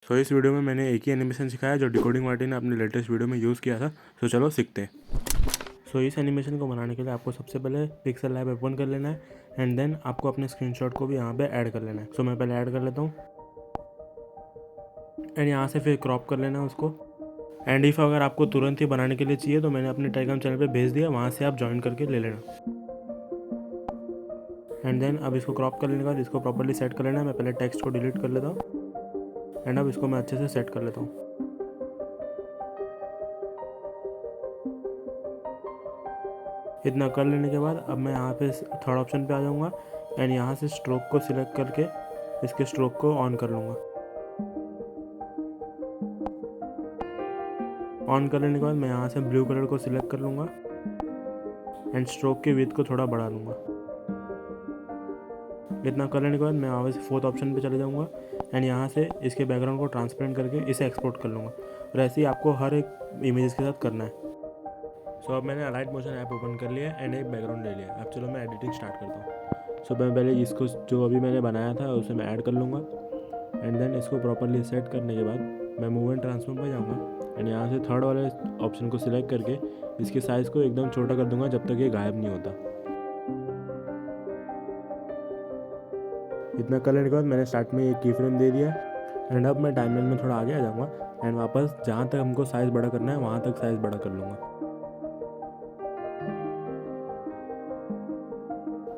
सो इस वीडियो में मैंने एक ही एनिमेशन सिखाया जो डिकोडिंग मार्टी ने अपने लेटेस्ट वीडियो में यूज़ किया था। सो चलो सीखते हैं। सो इस एनिमेशन को बनाने के लिए आपको सबसे पहले पिक्सेल लैब ओपन कर लेना है एंड देन आपको अपने स्क्रीनशॉट को भी यहाँ पे ऐड कर लेना है। सो मैं पहले ऐड कर लेता हूँ एंड यहाँ से फिर क्रॉप कर लेना है उसको। एंड इफ़ अगर आपको तुरंत ही बनाने के लिए चाहिए तो मैंने अपने टेलीग्राम चैनल पे भेज दिया, वहाँ से आप ज्वाइन करके ले लेना। एंड देन अब इसको क्रॉप करने के बाद इसको प्रॉपर्ली सेट कर लेना है। मैं पहले टेक्स्ट को डिलीट कर लेता हूँ एंड अब इसको मैं अच्छे से सेट कर लेता हूँ। इतना कर लेने के बाद अब मैं यहाँ पे थर्ड ऑप्शन पे आ जाऊँगा एंड यहाँ से स्ट्रोक को सिलेक्ट करके इसके स्ट्रोक को ऑन कर लूँगा। ऑन कर लेने के बाद मैं यहाँ से ब्लू कलर को सिलेक्ट कर लूँगा एंड स्ट्रोक की विड्थ को थोड़ा बढ़ा लूँगा। इतना कर लेने के बाद मैं यहाँ से फोर्थ ऑप्शन पे चले जाऊँगा एंड यहाँ से इसके बैकग्राउंड को ट्रांसपेरेंट करके इसे एक्सपोर्ट कर लूँगा। और ऐसे ही आपको हर एक इमेजेस के साथ करना है। सो अब मैंने अलाइट मोशन ऐप ओपन कर लिया एंड एक बैकग्राउंड ले लिया। अब चलो मैं एडिटिंग स्टार्ट करता हूँ। सो मैं पहले इसको जो अभी मैंने बनाया था उसे मैं ऐड कर लूँगा एंड देन इसको प्रॉपरली सेट करने के बाद मैं मूव एंड ट्रांसफॉर्म पर जाऊँगा एंड यहाँ से थर्ड वाले ऑप्शन को सिलेक्ट करके इसके साइज़ को एकदम छोटा कर दूँगा जब तक ये गायब नहीं होता। इतना कर लेने के बाद मैंने स्टार्ट में एक की फ्रेम दे दिया एंड अब मैं टाइमलाइन में थोड़ा आगे आ जाऊँगा एंड वापस जहाँ तक हमको साइज़ बड़ा करना है वहाँ तक साइज़ बड़ा कर लूँगा।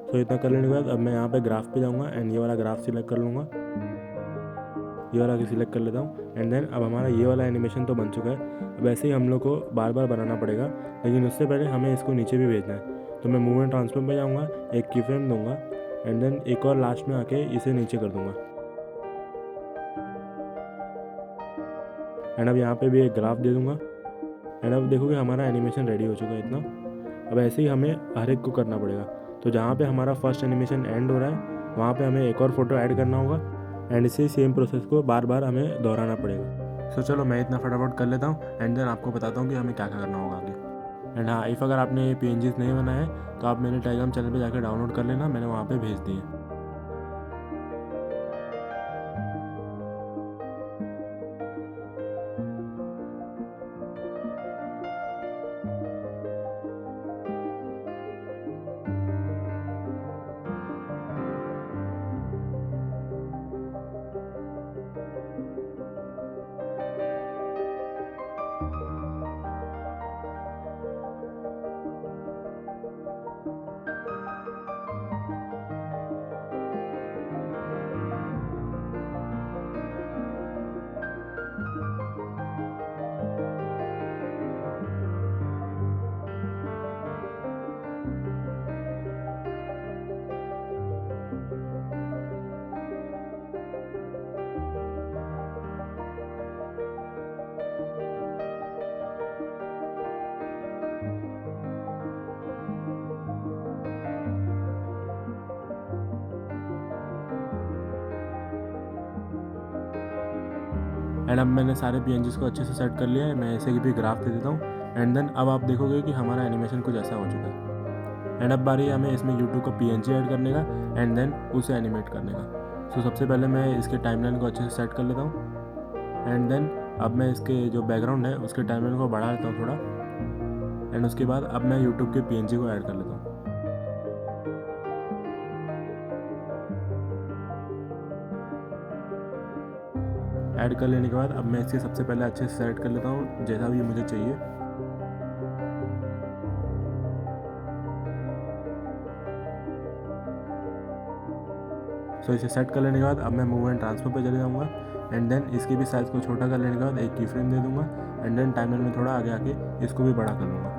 तो इतना कर लेने के बाद अब मैं यहाँ पे ग्राफ पे जाऊँगा एंड ये वाला ग्राफ सिलेक्ट कर लूँगा। ये वाला सिलेक्ट कर लेता हूँ एंड देन अब हमारा ये वाला एनिमेशन तो बन चुका है। अब ऐसे ही हम लोग को बार बार बनाना पड़ेगा, लेकिन उससे पहले हमें इसको नीचे भी भेजना है। तो मैं मूव एंड ट्रांसफॉर्म पे जाऊँगा, एक की फ्रेम दूँगा एंड देन एक और लास्ट में आके इसे नीचे कर दूँगा एंड अब यहाँ पे भी एक ग्राफ दे दूँगा एंड अब देखोगे हमारा एनिमेशन रेडी हो चुका है इतना। अब ऐसे ही हमें हर एक को करना पड़ेगा। तो जहाँ पे हमारा फर्स्ट एनिमेशन एंड हो रहा है वहाँ पे हमें एक और फोटो ऐड करना होगा एंड इसी सेम प्रोसेस को बार बार हमें दोहराना पड़ेगा। सो चलो मैं इतना फटाफट कर लेता हूँ एंड देन आपको बताता हूँ कि हमें क्या क्या करना होगा आगे। एंड हाँ, इफ़ अगर आपने ये PNGs नहीं बनाए तो आप मेरे टेलीग्राम चैनल पे जाकर डाउनलोड कर लेना, मैंने वहाँ पे भेज दिए। एंड अब मैंने सारे PNGs को अच्छे से सेट कर लिया है। मैं ऐसे भी ग्राफ दे देता हूँ एंड देन अब आप देखोगे कि हमारा एनिमेशन कुछ ऐसा हो चुका है। एंड अब बारी हमें इसमें YouTube का PNG ऐड करने का एंड देन उसे एनिमेट करने का। सो सबसे पहले मैं इसके टाइमलाइन को अच्छे से सेट कर लेता हूँ एंड देन अब मैं इसके जो बैकग्राउंड है उसके टाइमलाइन को बढ़ा लेता हूँ थोड़ा एंड उसके बाद अब मैं YouTube के PNG को ऐड कर लेता हूँ। ऐड कर लेने के बाद अब मैं इसके सबसे पहले अच्छे से सेट कर लेता हूँ जैसा भी मुझे चाहिए। सो इसे सेट कर लेने के बाद अब मैं मूव एंड ट्रांसफर पे चले जाऊँगा एंड देन इसकी भी साइज़ को छोटा कर लेने के बाद एक की फ्रेम दे दूँगा एंड देन टाइमलाइन में थोड़ा आगे आके इसको भी बड़ा कर लूँगा।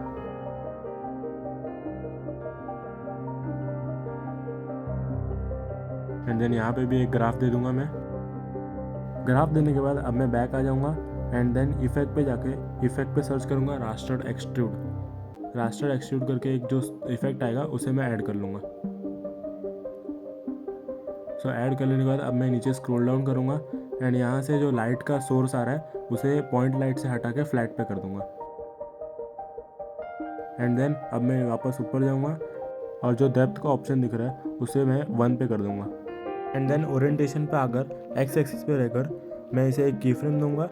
एंड देन यहाँ पे भी एक ग्राफ दे दूँगा मैं। ग्राफ देने के बाद अब मैं बैक आ जाऊँगा एंड देन इफेक्ट पे जाके इफेक्ट पे सर्च करूँगा रास्टर्ड एक्सट्रूड। रास्टर्ड एक्सट्रूड करके एक जो इफेक्ट आएगा उसे मैं ऐड कर लूँगा। सो ऐड कर लेने के बाद अब मैं नीचे स्क्रॉल डाउन करूँगा एंड यहाँ से जो लाइट का सोर्स आ रहा है उसे पॉइंट लाइट से हटा के फ्लैट पे कर दूँगा एंड देन अब मैं वापस ऊपर जाऊँगा और जो डेप्थ का ऑप्शन दिख रहा है उसे मैं 1 पे कर दूँगा एंड देन ओरिएंटेशन पे आकर एक्स एक्सिस पे रहकर मैं इसे एक की फ्रेम दूंगा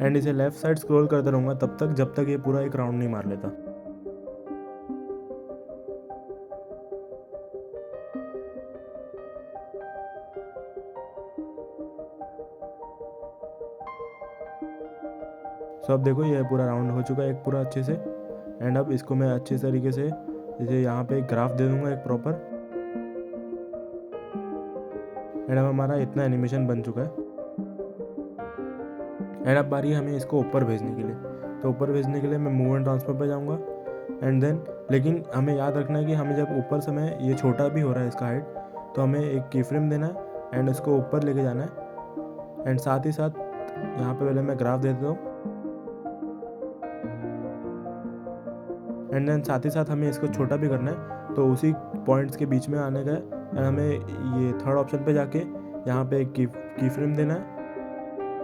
एंड इसे लेफ़्ट साइड स्क्रॉल करता रहूँगा तब तक जब तक ये पूरा एक राउंड नहीं मार लेता। सो अब देखो ये पूरा राउंड हो चुका है एक पूरा अच्छे से। एंड अब इसको मैं अच्छे तरीके से इसे यहाँ पे एक ग्राफ दे दूँगा एक प्रॉपर। एंड अब हमारा इतना एनिमेशन बन चुका है। एंड अब बारी है हमें इसको ऊपर भेजने के लिए। तो ऊपर भेजने के लिए मैं मूव एंड ट्रांसफर पे जाऊँगा एंड देन, लेकिन हमें याद रखना है कि हमें जब ऊपर समय ये छोटा भी हो रहा है इसका हाइट, तो हमें एक की फ्रेम देना है एंड इसको ऊपर लेके जाना है। एंड साथ ही साथ यहाँ पे पहले मैं ग्राफ दे देता हूँ एंड देन साथ ही साथ हमें इसको छोटा भी करना है, तो उसी पॉइंट्स के बीच में आने का है। एंड हमें ये थर्ड ऑप्शन पे जाके यहाँ पे एक की फ्रेम देना है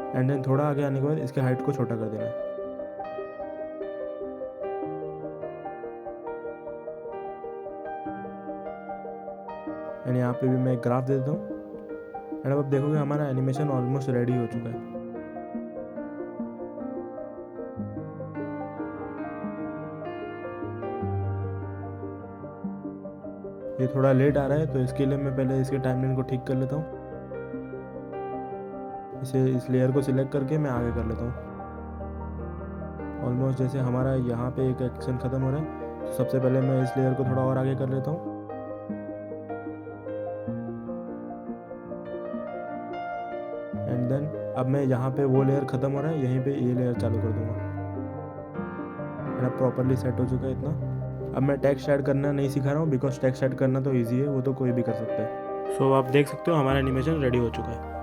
एंड देन थोड़ा आगे आने के बाद इसके हाइट को छोटा कर देना है। एंड यहाँ पे भी मैं एक ग्राफ दे देता हूँ। एंड अब देखोगे हमारा एनिमेशन ऑलमोस्ट रेडी हो चुका है। ये थोड़ा लेट आ रहा है तो इसके लिए मैं पहले इसके टाइमलाइन को ठीक कर लेता हूँ। इस लेयर को सिलेक्ट करके मैं आगे कर लेता हूँ। ऑलमोस्ट जैसे हमारा यहाँ पे एक एक्शन ख़त्म हो रहा है, तो सबसे पहले मैं इस लेयर को थोड़ा और आगे कर लेता हूँ। एंड देन अब मैं यहाँ पे वो लेयर ख़त्म हो रहा है, यहीं पे ये लेयर चालू कर दूँगा। मेरा प्रॉपरली सेट हो चुका है इतना। अब मैं टेक्स्ट ऐड करना नहीं सिखा रहा हूँ बिकॉज टेक्स्ट ऐड करना तो ईजी है, वो तो कोई भी कर सकता है। सो आप देख सकते हो हमारा एनिमेशन रेडी हो चुका है।